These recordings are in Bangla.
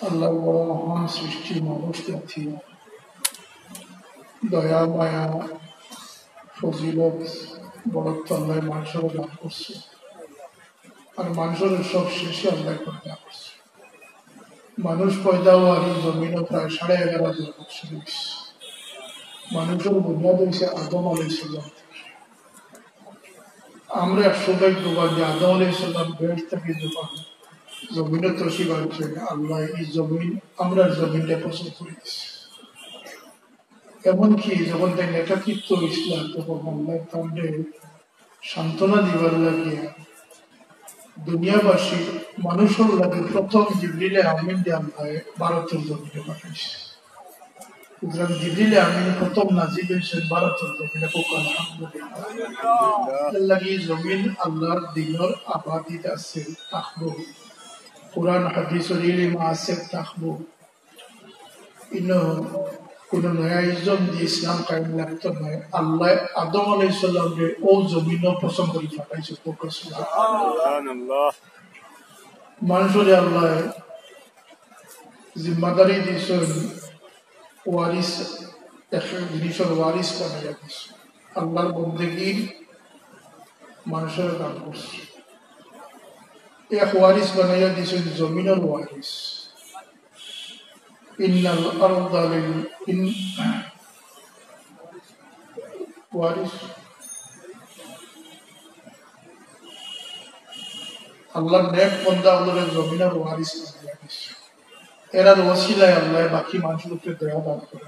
আল্লাহ বড় মহান সৃষ্টি মানুষ জাতি দয়া মায়া ফজিলত বড়ত্ব আল্লাহ মানুষের দান করছে আর মানুষের সব শেষে আল্লাহ করে দান করছে। মানুষ পয়দা হওয়ার এই জমিনও প্রায় 11,500 বছর হয়েছে। মানুষের বুনিয়াদ হয়েছে আদম আলাইহিসসালাম থেকে। আমরা সৌভাগ্যবান যে আদম আলাইহিসসালাম বেশ থেকে যখন জমিনে তসিব আছে আল্লাহ এই জমিন আমরা জমিনটা পছন্দ করে দিচ্ছি। এমনকি যখন তাই নেতাকৃত্ব ইসলাম তখন আল্লাহ তাদের সান্ত্বনা দিবার লাগিয়া দুনিয়াবাসী মানুষের লাগে প্রথম জিবরিলে আমিন দিয়ে আল্লাহ ভারতের জমিনে পাঠাইছে। সুতরাং জিবরিলে আমিন প্রথম নাজিল হয়েছে ভারতের জমিনে। আল্লাহ জমিন আল্লাহর দিনের আবাদিত আছে তাকবো কুরআন হাদিসের ইলম আছে তাকবো ইনো কোনো নয়া ইজম দিয়ে ইসলাম কায়েম লাগতো নয়। আল্লাহ আদম আলাইহিসসালামকে ও জমিনও পছন্দ করে পাঠাইছে। মানুষের আল্লাহ জিম্মাদারি দিয়েছেন ওয়ারিস, জিনিসের ওয়ারিস বানাইয়া দিয়েছে। আল্লাহর বন্দেগীর মানুষের কাম করছে। এক ওয়ারিস বানাইয়া দিয়েছেন জমিনের ওয়ারিস। ইন্নাল আরদা লিল ওয়ারিস আল্লাহর নেক বান্দা ওদের জমিনের ওয়ারিস বানাইয়া দিয়েছে। এরার ওসিলায় আল্লাহ বাকি মানুষকে দয়া দান করে।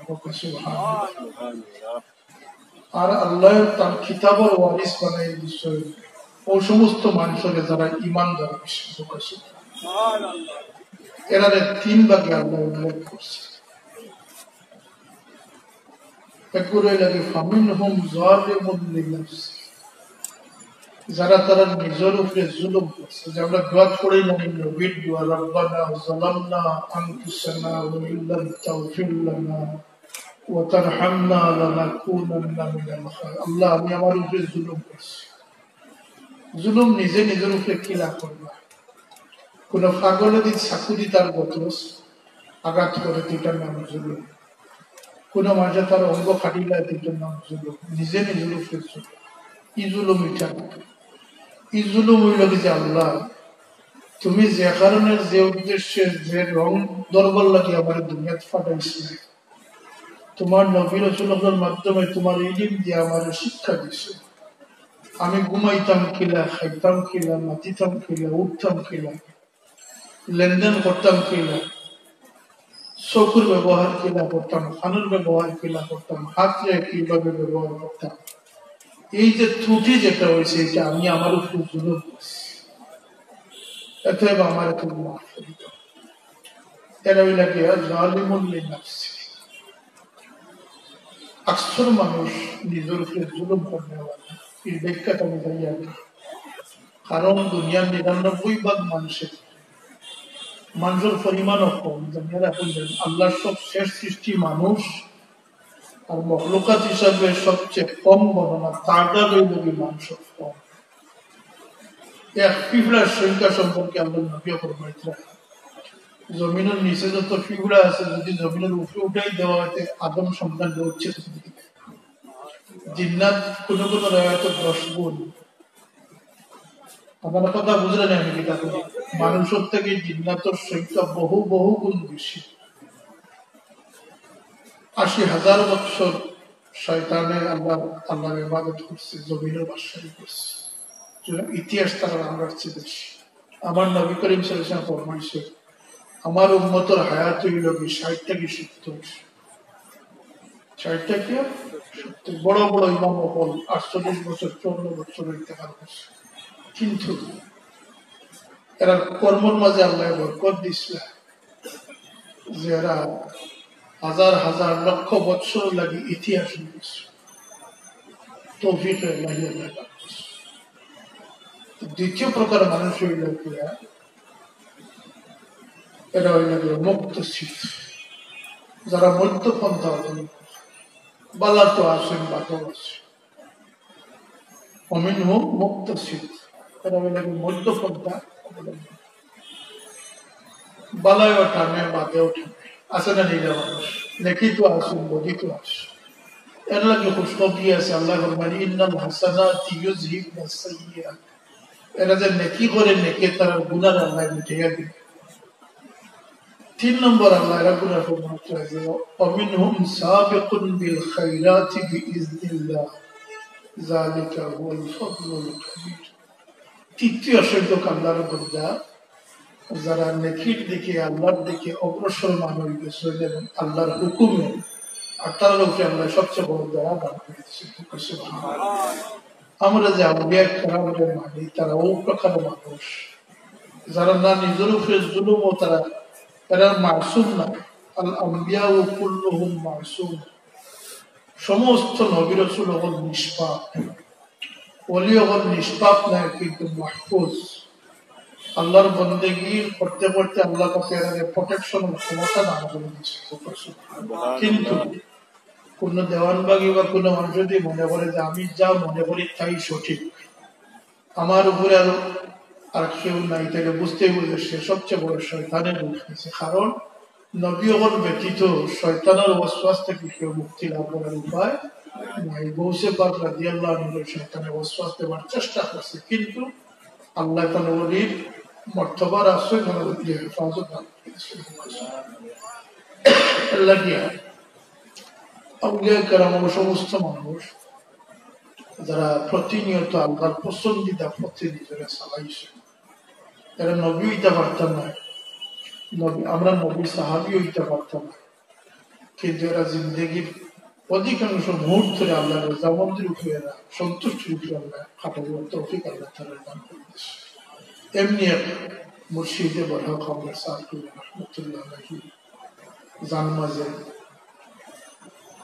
আর আল্লাহ তার কিতাবের ওয়ারিস বানাই দিচ্ছে ও সমস্ত মানুষের যারা ঈমান দ্বারা বিশ্বাস করছে। এরা 3 ভাগে আল্লাহ উল্লেখ করছে। একগুলো লাগে ফামিনহুম যালিমুন লিনাফসি, যারা তারা নিজের উপরে জুলুম করছে। যে আমরা দোয়া করি না নবীর দোয়া, রব্বানা যালামনা আনফুসানা ওয়া ইল্লাম তাগফির লানা ওয়া তারহামনা লানাকুনান্না মিনাল খাসিরিন। আল্লাহ আমি আমার উপরে জুলুম করছি। জুলুম নিজে নিজের উপরে কি না করবা। কোন পাগল যদি চাকুরি তার বতরস আঘাত করে এটার নাম জুলুম। কোন মাঝে তার অঙ্গ ফাটিলা এটার নাম জুলুম। নিজে নিজের উপরে জুলুম। ই জুলুম এটা ই জুলুম হইল যে আল্লাহ তুমি যে কারণে যে উদ্দেশ্যে যে রং দরবার লাগে আমার দুনিয়াতে ফাটাইছি, তোমার নবী রাসূলের মাধ্যমে তোমার ইলম দিয়ে আমার শিক্ষা দিছে। আমি ঘুমাইতাম কিলা, খাইতাম কিলা, মাতিতাম কিলা, উঠতাম কিলা, লেনদেন করতাম কিলা, চকুর ব্যবহার কিলা করতাম, কানের ব্যবহার কিলা করতাম, হাতরে কিভাবে ব্যবহার করতাম। এই যে ত্রুটি যেটা হয়েছে এটা আমি আমার উপর জুলুম করছি। অতএব আমার একটু মাফ করে দাও। এরা ওই লাগে যালিমুন লিনাফসি। আকসর মানুষ নিজের উপরে জুলুম করতে পারে। এই ব্যাখ্যাটা আমি জানি না, কারণ দুনিয়ার 99 ভাগ মানুষের পরিমাণও কম। দুনিয়ার এখন আল্লাহর সব শেষ সৃষ্টি মানুষ আর মখলুকাত হিসাবে সবচেয়ে কম গণনা তারটা রইল মানুষের কম। এক পিঁপড়ার সংখ্যা সম্পর্কে আমরা নবী ফরমাইছেন জমিনের নিচে যত পিঁপড়া আছে যদি জমিনের উপরে উঠাই দেওয়া হয়তো আদম সন্তান উঠছে। জিন্নাত কোনো কোনো রায়তে 10 গুণ। আপনার কথা বুঝলেন? আমি যেটা বলি মানুষের থেকে জিন্নাতের সংখ্যা বহু বহু গুণ বেশি। 80,000 বছর শয়তানে আল্লাহর ইবাদত করছে, জমিনের বাদশাহী করছে। ইতিহাস তারা আমরা বেশি। আমার নবী করিম সাল্লাল্লাহু আলাইহি ওয়াসাল্লাম ফরমাইছে আমার উম্মতের হায়াত হইল 60 থেকে 70। 60 থেকে 70। বড় বড় ইমাম হল 48 বছর 54 বছর ইন্তেকাল করছে। কিন্তু এরা কর্মের মাঝে আল্লাহ বরকত দিছিল যে এরা হাজার হাজার লক্ষ বছর লাগে ইতিহাস লিখছে। তৌফিক আল্লাহ। দ্বিতীয় প্রকার মানুষ হইল এরা হইল মুক্ত শীত, যারা মধ্যপন্থা অবলম্বন বালা তো আসেন বাতাও আছে। অমিন হোক মুক্ত শীত, এরা হইল মধ্যপন্থা অবলম্বন। বালায়ও টানে বাদেও টানে, আছে না নিজের মানুষ, নেকি তো আসুন বদি তো আসুন। এর লাগে খুশখবরি আছে, আল্লাহ ফরমান ইন্নাল হাসানাতি ইউযহিবনা সাইয়্যাত, এরা যে নেকি করে নেকি তার গুনাহ আল্লাহ মিটিয়ে দিবে। 3 নম্বর আল্লাহ এরা গুনাহ ক্ষমা করে যে ওয়ামিনহুম সাবিকুন বিল খায়রাতি বিইজনিল্লাহ যালিকা হুয়াল ফাদলুল কাবীর। তৃতীয় সংখ্যক আল্লাহর বান্দা যারা নেকির দিকে আল্লাহর দিকে অগ্রসর মানব গেছে এবং আল্লাহর হুকুমে আর তার উপরে আল্লাহ সবচেয়ে বড় দয়া দান করেছে। আমরা যে আউলিয়া কেরামদের মানি তারা ও প্রকার মানুষ যারা না নিজের উপরে জুলুম ও তারা মাসুম না। আল আম্বিয়া ও কুল্লুহুম মাসুম, সমস্ত নবী রাসূল হল নিষ্পাপ, ওলি হল নিষ্পাপ না কিন্তু মাহফুজ। আল্লাহর বন্দেগী করতে করতে আল্লাহ তাকে প্রোটেকশন ক্ষমতা দান করে দিচ্ছে। কিন্তু কোন দেওয়ানবাগী বা কোনো মানুষ যদি মনে করে যে আমি যা মনে করি তাই সঠিক, আমার উপরে আর কেউ নাই, তাকে বুঝতেই বুঝে সে সবচেয়ে বড় শয়তানের রূপ হয়েছে। কারণ নবীগণ ব্যতীত শয়তানের ওয়াসওয়াস থেকে কেউ মুক্তি লাভ করার উপায় নাই। গৌসে পাক রাদিয়াল্লাহু আনহু শয়তানের ওয়াসওয়াস দেওয়ার চেষ্টা করছে, কিন্তু আল্লাহ তাআলা ওলির মর্তবার আশ্রয় ধরার দিয়ে হেফাজত দান করেছে। আল্লাহ দিয়া আউলিয়া কেরাম সমস্ত মানুষ যারা প্রতিনিয়ত আল্লাহর পছন্দিদা পথে নিজেরা চালাইছে, এরা নবী হইতে পারতাম না, আমরা নবী সাহাবী হইতে পারতাম না, কিন্তু এরা জিন্দগির অধিকাংশ মুহূর্তে আল্লাহ রেজামন্দির উপরে এরা সন্তুষ্টির উপরে আল্লাহ খাটাবার তৌফিক আল্লাহ তাআলা দান করেছে। এমনি এক মুর্শিদে বরহক আমরা সাহেব রহমতুল্লাহ আলাইহি জান মাঝে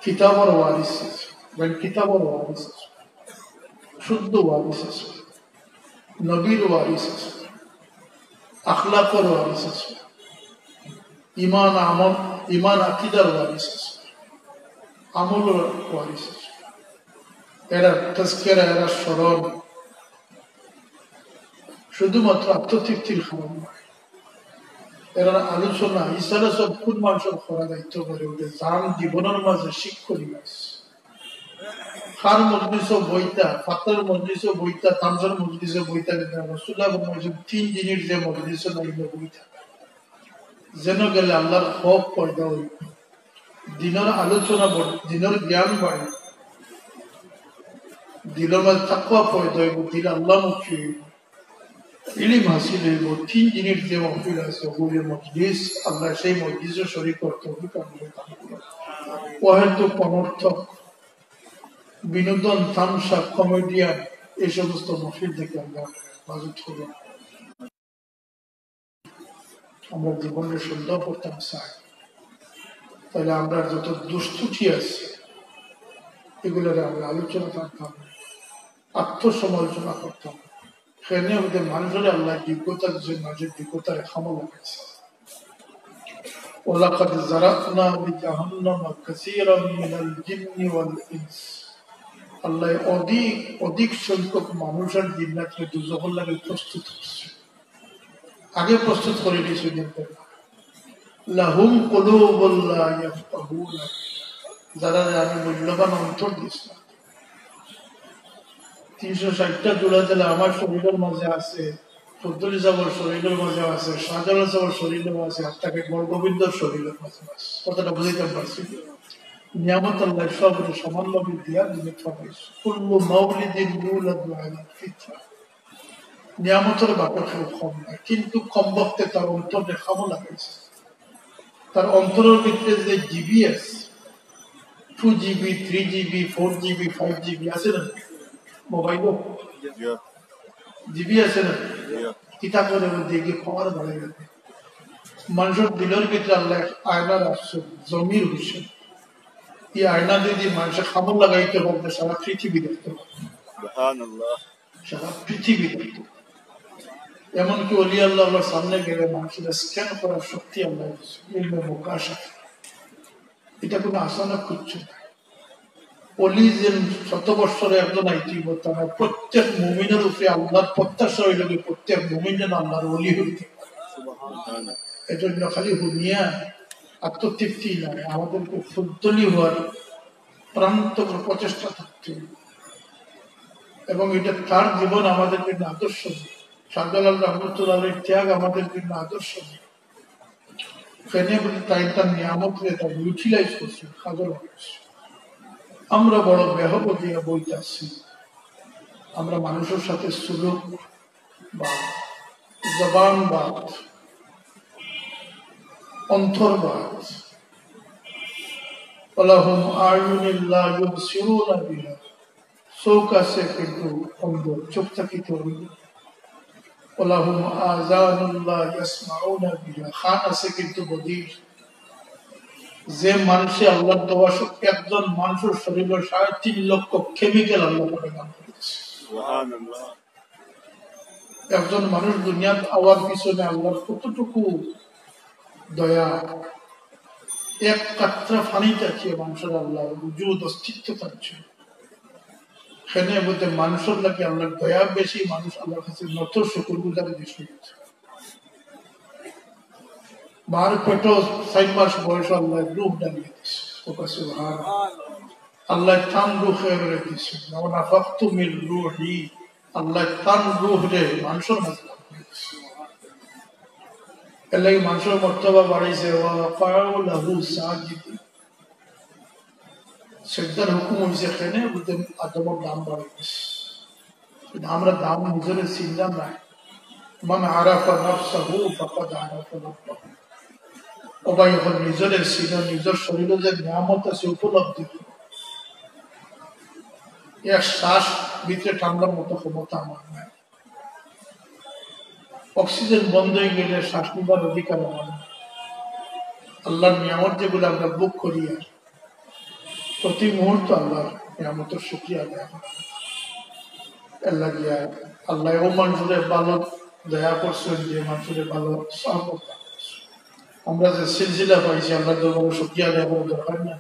কিতাবর ওয়ারিস আছে, কিতাবর ওয়ারিস আছে, শুদ্ধ ওয়ারিস আছে, নবীর ওয়ারিস আছে, আখলাকর ওয়ারিস আছে, ইমান আমল ইমান আকীদার ওয়ারিস আছে, আমলের ওয়ারিস আছে। এরা তাজকিরা, এরা স্মরণ শুধুমাত্র আত্মতৃপ্তির খাবার নয়, এরা আলোচনা ইসারা সব কোন মানুষের করা দায়িত্ব করে ওদের জান জীবনের মাঝে শিক্ষণীয় আছে। খার মজলিসও বইতা, ফাতার মজলিসও বইতা, তামজার মজলিসও বইতা, রাসূলুল্লাহ বলেছেন 3 দিনের যে মজলিসও নাইলে বইতা যেন গেলে আল্লাহর খৌফ পয়দা হইব, দিনের আলোচনা দিনের জ্ঞান বাড়ে, দিলের মাঝে তাকওয়া পয়দা হইব, দিল আল্লাহমুখী হইব, ইলম হাসিল হইব। 3 দিনের যে মাহফিল আছে ওগুলি মজলিস, আল্লাহ সেই মজলিসে শরীক করতে হবে। অহেতুক অনর্থক বিনোদন, তামসা, কমেডিয়ান এই সমস্ত মাহফিল থেকে আমরা হেফাজত করব। আমরা জীবনের সুন্দর করতাম চাই, তাহলে আমরা যত দুষ্টুটি আছে এগুলোর আমরা আলোচনা করতাম, আত্মসমালোচনা করতাম। সেখানে আমাদের মানুষের আল্লাহ যোগ্যতার যে মাঝে যোগ্যতার খামা লাগাইছে। ওয়ালাকাদ যারাকনা লিজাহান্নামা কাসীরাম মিনাল জিন্নি ওয়াল ইনস, আল্লাহ অধিক সংখ্যক মানুষের জিন্নাতকে দুজখের লাগে প্রস্তুত করছে, আগে প্রস্তুত করে দিয়েছে। লাহুম কুলুবুন লা ইয়াফকাহুনা, যারা আমি মূল্যবান অন্তর দিয়েছিলাম। 360টা জোড়া দিলে আমার শরীরের মাঝে আছে, ফজলুল সাহেবের শরীরের মাঝে আছে, শাহজালাল সাহেবের শরীরের মাঝে, আপনাকে গোবিন্দর শরীরের মাঝে আছে। কথাটা বুঝতে পারছি? নিয়ামত আল্লাহ সবের সমানভাবে দিয়া জিনিস পাঠাইছে। কুল্লু মাউলিদিন ইউলাদু আলাল ফিতরা, নিয়ামতের বাপে কেউ কম না, কিন্তু কম বক্তে তার অন্তর দেখামো লাগাইছে। তার অন্তরের ভিতরে যে জিবি আছে, 2GB 3GB 4GB 5GB আছে না, মোবাইল জিবি আছে না, কিতাব করে দেখে খবর বাড়ে গেল। মানুষের দিলের ভিতরে আল্লাহ আয়না রাখছে, জমির হোসেন। এই আয়না যদি মানুষের খামর লাগাইতে পারবে সারা পৃথিবী দেখতে পারবে, সারা পৃথিবী দেখতে। এমনকি ওলি আল্লাহর সামনে গেলে মানুষের স্ক্যান করার শক্তি আল্লাহ ইলমে মুকাশাফা। এটা কোনো আসানা করছে না। ওলি যে 100 বছরে একজন আইতিব, তারা প্রত্যেক মুমিনের উপরে আল্লাহর প্রত্যাশা হইল, প্রত্যেক মুমিন যেন আল্লাহর ওলি হইতে পারে। এজন্য খালি হুনিয়া আত্মতৃপ্তি নয়, আমাদেরকে ফুলতলি হওয়ার প্রান্ত প্রচেষ্টা থাকতে হবে। এবং এটা তার জীবন আমাদের জন্য আদর্শ। শাহজালাল রহমতুল্লাহ আলাইহির ত্যাগ আমাদের জন্য আদর্শ। ফেনে বলে তাই তার নিয়ামত তাকে ইউটিলাইজ করছে, কাজল করছে। আমরা বড় বেহব দিয়ে বইতেছি, আমরা মানুষের সাথে সুলুক বা জবানবাদ, অন্তর্বাদ, ওয়ালাহুম আয়ুনুন লা ইউবসিরুনা বিহা, চোখ আছে কিন্তু অন্ধ, চোখ থাকিতে অন্ধ। ওয়ালাহুম আযানুন লা ইয়াসমাউনা বিহা, কান আছে কিন্তু বধির। যে মানুষে আল্লাহ দেওয়া একজন মানুষের শরীরে 3.5 লক্ষ কেমিক্যাল আল্লাহ পাকে দান করেছে। সুবহানাল্লাহ। একজন মানুষ দুনিয়ার আওয়ার পিছনে আল্লাহর কতটুকু দয়া, এক কাতরা পানি চাচ্ছে মানুষের আল্লাহ উজুদ অস্তিত্ব থাকছে। সেখানে বলতে মানুষের লাগে আল্লাহর দয়া বেশি, মানুষ আল্লাহর কাছে নত শুকরগুজারি বেশি হচ্ছে। মার পেট 4 মাস বয়স আল্লাহ রূহ ডালিয়ে দিচ্ছে। আল্লাহ তান রূহ খেয়ে দিচ্ছে। নাফাখতু মির রূহি, আল্লাহ তান রূহ রে মানুষের মাঝে দিচ্ছে। এর লাগে মানুষের মর্তবা বাড়িয়েছে। ওয়াকাউ লাহু সাজিদিন, সেজদার হুকুম হয়েছে। এখানে বলতে আদমের দাম বাড়িয়েছে। আমরা দাম নিজের চিন্তা নাই। মান আরাফা নাফসাহু ফাকাদ আরাফা রাব্বাহু। ও ভাই, এখন নিজের ছিল, নিজের শরীরে যে নিয়ামত আছে উপলব্ধি। এক শ্বাস ভিতরে ঠান্ডার মতো ক্ষমতা আমার নাই। অক্সিজেন বন্ধ হয়ে গেলে শ্বাস নিবার অধিকার আমার নাই। আল্লাহর নিয়ামত যেগুলো আমরা বুক করি, আর প্রতি মুহূর্ত আল্লাহর নিয়ামতের শুকরিয়া আদায় করি। আল্লাহ ও মানুষের ভালো দয়া করছেন, যে মানুষের ভালো সহমত। আমরা যে সিলসিলা পাইছি, আল্লাহ দরবারে শুকরিয়া আদায় করার দরকার না?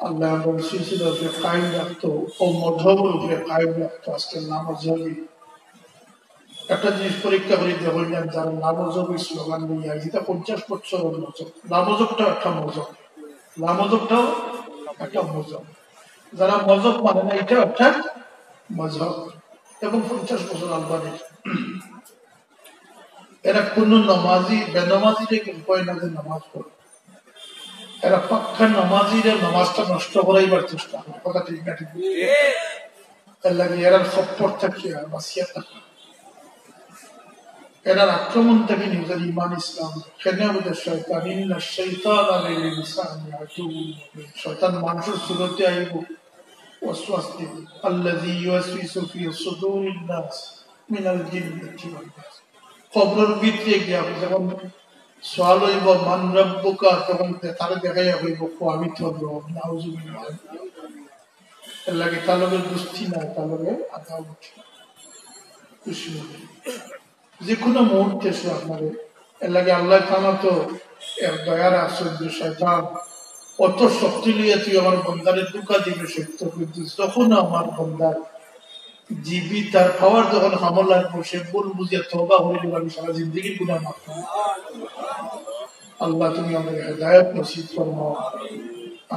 আল্লাহ আমরা সিলসিলার উপরে কায়েম রাখতো, ও মযহবের উপরে কায়েম রাখতো। আজকে নামযবী একটা জিনিস পরীক্ষা করে দেখলাম, যারা নামযবী স্লোগান নিয়ে যেটা 50 বছর মজব, নামযবটাও একটা মজব, নামযবটাও একটা মজব। যারা মজব মানে না, এটা একটা মজহব। এবং 50 বছর আলবানি, এরা কোন নামাজি বেনামাজিরে কয় না যে নামাজ পড়ে। এরা পাক্কা নামাজিরে নামাজটা নষ্ট করাইবার চেষ্টা করে। কথা ঠিক না? ঠিক। এর লাগে এরা সপ্পর থাকিয়া বাঁচিয়া থাকে। এরার আক্রমণ থেকে নিজের ইমান ইসলাম খেনে আমাদের শয়তান, ইন্না শাইতানা লিল ইনসানি আদুউন মুবিন। শয়তান মানুষের সুরতে আইব, ওয়াসওয়াস দিব। আল্লাযী ইউওয়াসওয়িসু ফি সুদুরিন নাস মিনাল জিন্নাতি ওয়ান নাস। কবরের ভিতরে গিয়া যখন সওয়াল হইব মান রাব্বুকা, তখন তারে দেখাইয়া হইব আমি তোর রব। নাউযুবিল্লাহ। এর লাগে তার লগে দুস্থি নাই, তার লগে আদাওয়াত দুশমনী যে কোনো মুহূর্তে সে আপনাদের। এর লাগে আল্লাহ তাআলা তো এর দয়ার আশ্চর্য। শয়তান অত শক্তি নিয়ে তুই আমার বন্দারে ধোঁকা দিবে সত্য, কিন্তু যখন আমার বন্দার জীবী তার খাওয়ার যখন হামল লাগবো, সে ভুল বুঝিয়ে তওবা হয়ে গেল, আমি সারা জিন্দগির গুনাহ মাফ করব। আল্লাহ তুমি আমাদের হেদায়েত নসিব ফরমাও,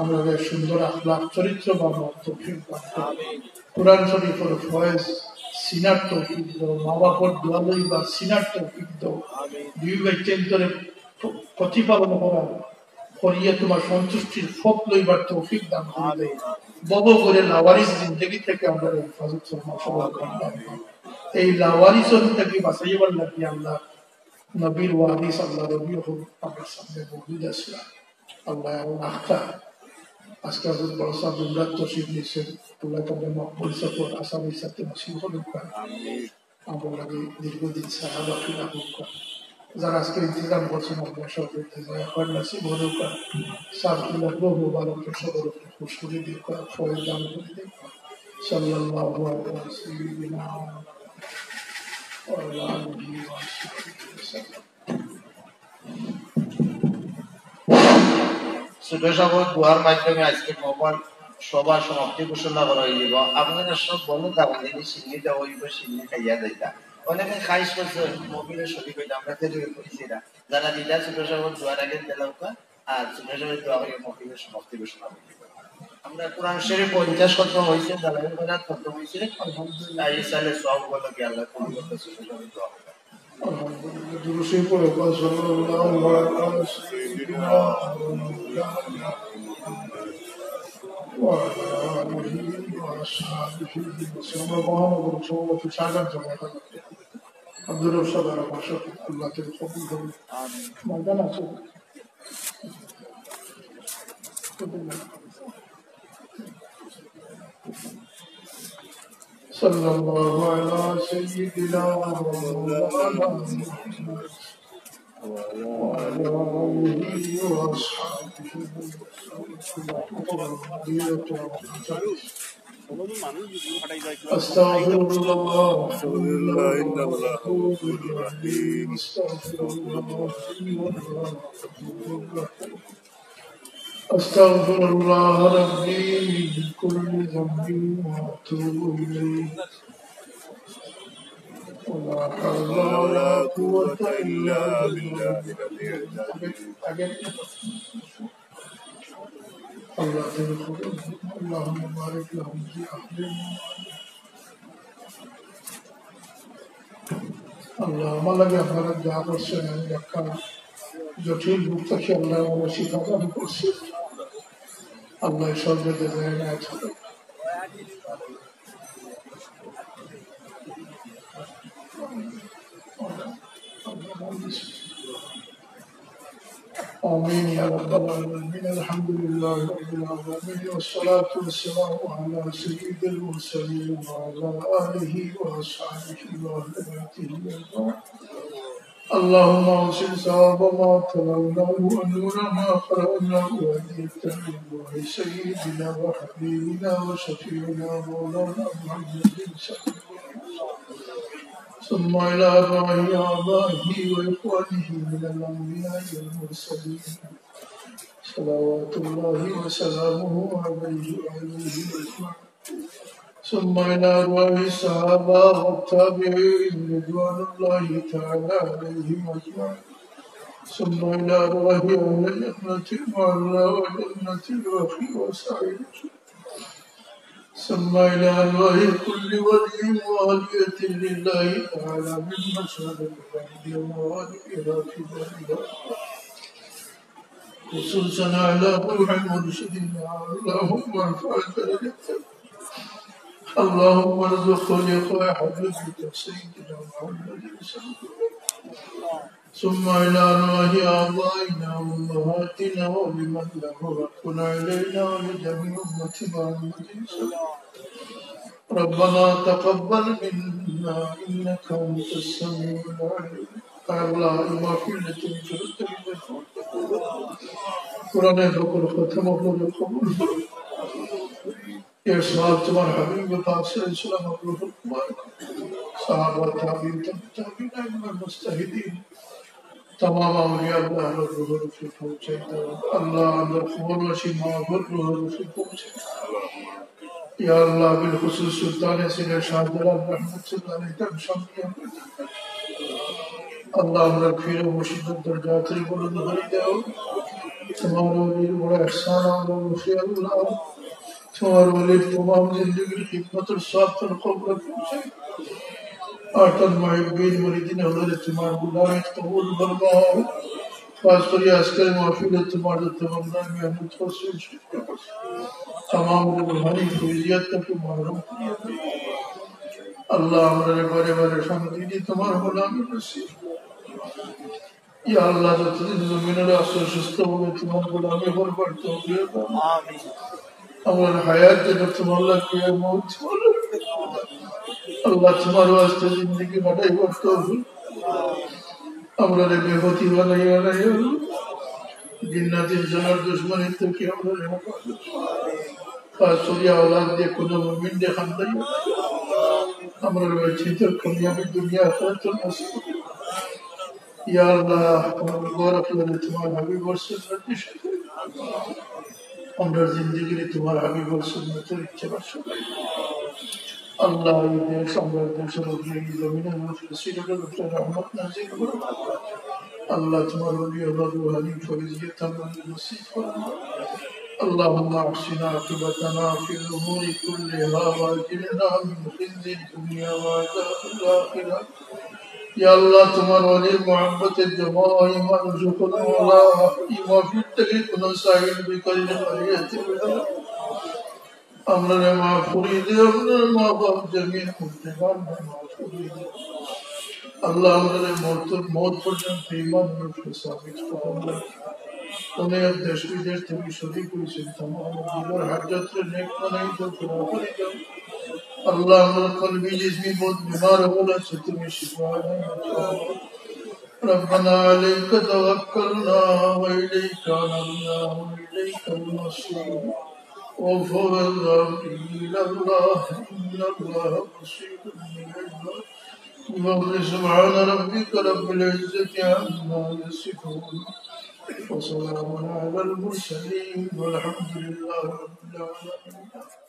আমাদের সুন্দর আখলাক চরিত্র বানাও, তৌফিক দান করো। কুরআন শরীফের ফয়েজ সিনার তৌফিক দাও, মা বাবার দোয়া লইবা সিনার তৌফিক দাও। দুই বাচ্চান্তরে প্রতিপালন করা করিয়া তোমার সন্তুষ্টির ফক লইবার তৌফিক দান করে দাও। বব করে লাওয়ারিস জিন্দগি থেকে আমরা হেফাজত ফরমাও। সবার কল্যাণ। এই লাওয়ারিসন থেকে বাঁচাইবার লাগি আল্লাহ নবীর ওয়াদিস আল্লাহ রবি হোক আমার সামনে মজুদ আছে। আল্লাহ আখতা আজকে হযরত বড় সাহেব উমরাত তশরিফ নিয়েছেন। আল্লাহ তাদের মকবুল সফর আসামির সাথে নসিব করুন। আমরা লাগে দীর্ঘদিন সাহাবা ফিরা হোক। যারা আজকে ইন্তজাম করছেন আল্লাহ সবাই নসিব হরুক। সাবুল্লাহ বহু বালক সবর খুশ করে দিক, ফয়েজ দান করে দিক। সাল্লাল্লাহু আলাইহি সাল্লাম ওয়া আলিহি ওয়া সাহবিহি। ছোট সবর দোয়ার মাধ্যমে আজকে মোবাইল সবার সমাপ্তি ঘোষণা করা হয়ে যাব। আপনারা সব বলো দাবানি সিন্নি দেওয়া হইব, সিন্নি খাইয়া দেয়। অনেকে খাইশ করছে মোবিলের সঠিক হইলে আমরা খেজুরে করেছি না যারা দিদা ছোট সময় দোয়ার আগে দিলাম আর ছোট সময় দোয়া করে মোবিলের সমাপ্তি ঘোষণা আমরা কোরআন শরীফ 50 খতম হয়েছে দালালের বেলা খতম হয়েছে আলহামদুলিল্লাহ এই সালে সব বলো কি আল্লাহ কোন করতে ছোট সময় দোয়া alhamdulillah durusi pore sallallahu alaihi sayyidina wa ala alihi wa ashabihi wa sallam Abdul Rasul Allah te qabul kare amin maidan ache صلى الله على سيدنا ومولانا محمد وعلى آله وأصحابه أستغفر الله إن الله غفور رحيم أستغفر الله ربي من كل ذنب وأتوب إليه ولا حول ولا قوة إلا بالله الله تدخل اللهم بارك لهم في أهلهم الله ما لقى فرد جابر سنة يكا জটিল রূপ থেকে আল্লাহ আমরা শিক্ষা দান করছি আল্লাহ সর্বে দেবেন آمين يا رب العالمين الحمد لله رب العالمين والصلاة والسلام على سيد المرسلين وعلى آله وأصحابه وأهل بيته أجمعين اللهم اوصل ثواب ما تلوناه ونور ما قرأناه وهدية من الله سيدنا وحبيبنا وشفيعنا مولانا محمد صلى الله عليه وسلم ثم إلى أرواح آبائه وإخوانه من الأنبياء والمرسلين صلوات الله وسلامه عليه وعليه أجمعين ثم إلى أرواح الصحابة والتابعين رضوان الله تعالى عليهم أجمعين ثم إلى أرواح أهل الجنة المعلى وجنة الوفي وسعيد ثم إلى أرواح كل ولي وولية لله تعالى من مشهد الأنبياء ووالئها في ذلك خصوصا على روح مرشدنا اللهم ارفع درجته اللهم ارزق لقاء حبيبك سيدنا محمد صلى الله عليه وسلم ثم إلى أرواح آبائنا وأمهاتنا ولمن له حق علينا ولجميع أمة محمد صلى الله عليه وسلم ربنا تقبل منا إنك أنت السميع العليم الله ما في التي جرت قرآن فقر ختم قبول يا سوال تمہارا حبیب پاک صلی اللہ علیہ وسلم روح القمار صحابہ تابعین تابعین المجتہدین تمام اولیاء اللہ روح الفی پہنچے اللہ اندر قبول وشی معبود روح الفی پہنچے یا اللہ بالخصوص سلطان سیدہ شاہ جلال رحمت اللہ علیہ تم شامل اللہ اندر پھر مشدد درجات بلند بری دے تمہارا ولی بڑا احسان اور وفی اللہ तुम्हारे वाले तमाम जिंदगी की खिदमत और साथ पर कबूल फरमाए आतन महबूबीन मुरीदीन हज़रत तुम्हारे गुलाम कबूल फरमाओ खास कर ये अस्कर महफिल तुम्हारे तमन्ना में हम तोसिल तमाम रूहानी फैज़ियत तक महरूम अल्लाह हमारे बड़े बड़े शामिल तुम्हारे गुलाम नसीब या अल्लाह जो तुझे ज़मीन और आसमान सुस्त हो तुम्हारे गुलामी पर बढ़ते हो आमीन हमारे हयात जब तुम्हारा किया मौत अल्लाह तुम्हारे वास्ते जिंदगी बढ़ाई बढ़ता हो हमारे बेहोती वाला ही जिन्नाती जनार दुश्मनी तो क्या हमारे खास सूर्या औलाद दे कुनो मुमिन दे खंदर हमारे बच्चे तो कामयाबी दुनिया आखिरत तो नसीब या अल्लाह हमारे गौरव वाले तुम्हारे हबीब और सुन्नत আমরা জিন্দেগিতে তোমার হাবিব ওর সুন্নতের ইত্তেবা अल्लाह ये देश अमर देश रोज़े की ज़मीन मुफलसी लोगों पर रहमत नाज़िल फरमा अल्लाह तुम्हारे लिए अल्लाह रूहानी फरीज़ियत हमें नसीब फरमा अल्लाहुम्मा अहसिन आक़िबतना फ़िल उमूरि कुल्लिहा वअजिरना मिन ख़िज़्यि दुनिया व अज़ाबिल आख़िरह या अल्लाह तुम्हारे लिए मोहब्बत जमा ईमान जुक़ल मौला ईमान फितरी कुनसाइल बिकल बरियत अमर माफूरी दे अमर माबाप जमीन मुर्तबान माफूरी दे अल्लाह अमर मौत पर्यंत ईमान में साबित फरमा उन्हें अब देश विदेश तेरी शरीक हुई से तमाम दीगर हजत से नेक नहीं तो पूरा कर दो अल्लाह अमर कल्बी जिसमें बहुत बीमार होला से तुम्हें शिफा नहीं रब्बना अलैका तवक्कलना व इलैका अनबना व इलैका al-masir وفور الغافلين الله إن الله بصير بالعباد سبحان ربك رب العزة عما يصفون وسلام على المرسلين والحمد لله رب العالمين